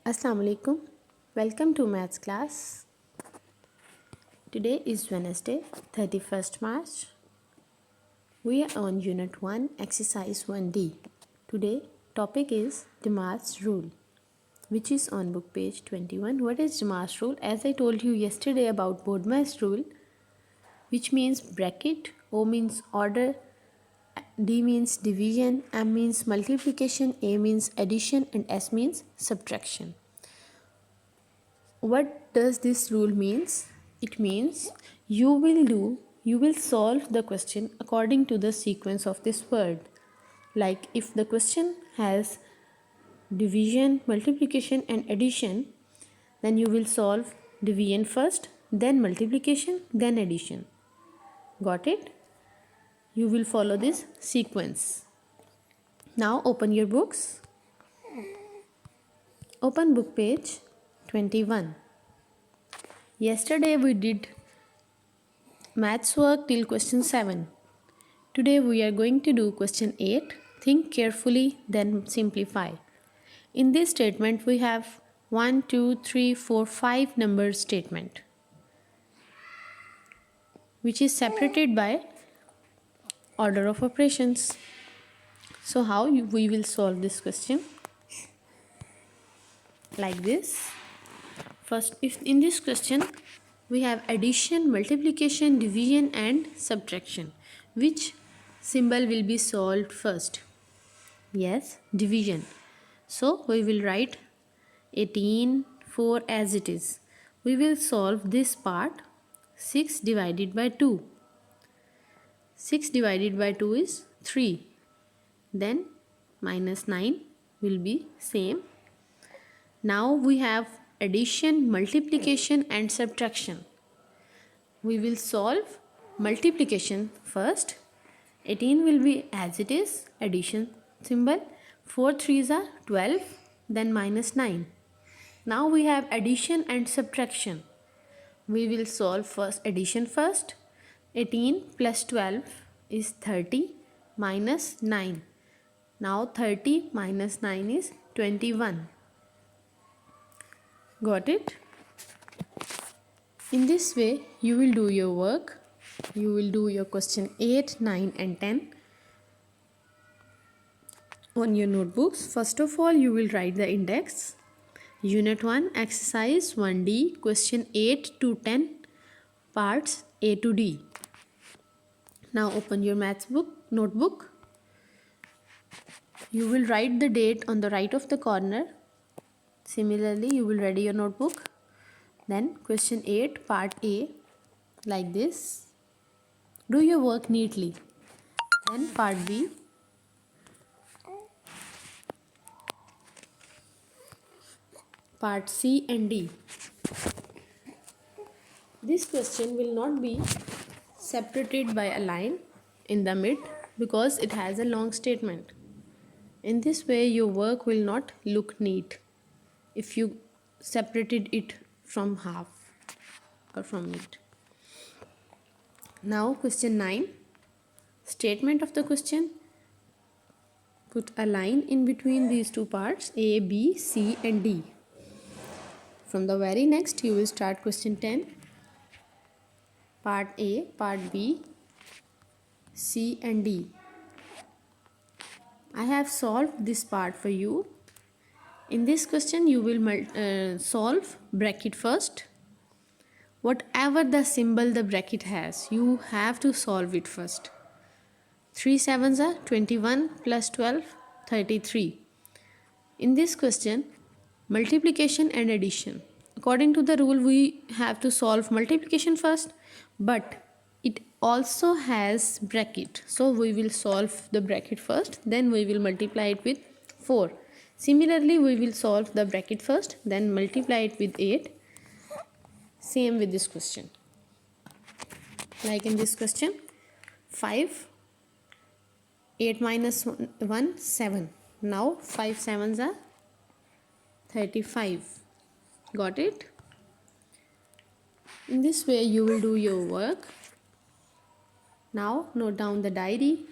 Assalamu alaikum. Welcome to maths class. Today is Wednesday, 31st March. We are on Unit 1, Exercise 1D. Today topic is Demar's rule, which is on book page 21. What is Demar's rule? As I told you yesterday about Bodmer's rule, which means bracket, O means order, D means division, M means multiplication, A means addition, and S means subtraction. What does this rule means? It means you will solve the question according to the sequence of this word. Like if the question has division, multiplication and addition, then you will solve division first, then multiplication, then addition. Got it? You will follow this sequence. Now open your books. Open book page 21. Yesterday we did maths work till question 7. Today we are going to do question 8. Think carefully, then simplify. In this statement we have 1, 2, 3, 4, 5 number statement, which is separated by order of operations. So how we will solve this question? Like this. First, if in this question we have addition, multiplication, division and subtraction, which symbol will be solved first? Yes, division. So we will write 18, 4 as it is. We will solve this part. 6 divided by 2. 6 divided by 2 is 3. Then minus 9 will be same. Now we have addition, multiplication and subtraction. We will solve multiplication first. 18 will be as it is, addition symbol. 4 3s are 12, then minus 9. Now we have addition and subtraction. We will solve first addition first. 18 plus 12 is 30 minus 9. Now 30 minus 9 is 21. Got it? In this way you will do your work. You will do your question 8, 9 and 10 on your notebooks. First of all you will write the index. Unit 1 exercise 1D question 8 to 10 parts A to D. Now open your maths book notebook. You will write the date on the right of the corner. Similarly you will ready your notebook. Then question 8 part A like this. Do your work neatly. Then part B. Part C and D. This question will not be separated by a line in the mid because it has a long statement. In this way your work will not look neat if you separated it from half or from mid. Now question 9. Statement of the question. Put a line in between these two parts A, B, C and D. From the very next you will start question 10. Part A, part B, C and D. I have solved this part for you. In this question you will solve bracket first. Whatever the symbol the bracket has, you have to solve it first. 3 7s are 21 plus 12, 33. In this question, multiplication and addition. According to the rule, we have to solve multiplication first, but it also has bracket. So we will solve the bracket first, then we will multiply it with 4. Similarly, we will solve the bracket first, then multiply it with 8. Same with this question. Like in this question, 5, 8 minus 1, 7. Now 5 7s are 35. Got it? In this way you will do your work. Now note down the diary.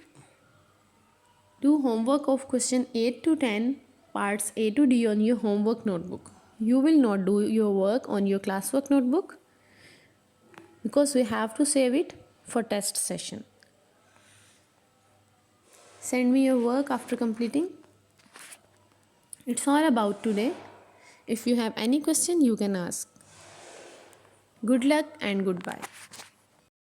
Do homework of question 8 to 10 parts A to D on your homework notebook. you will not do your work on your classwork notebook because we have to save it for test session. Send me your work after completing. It's all about today. If you have any question, you can ask. Good luck and goodbye.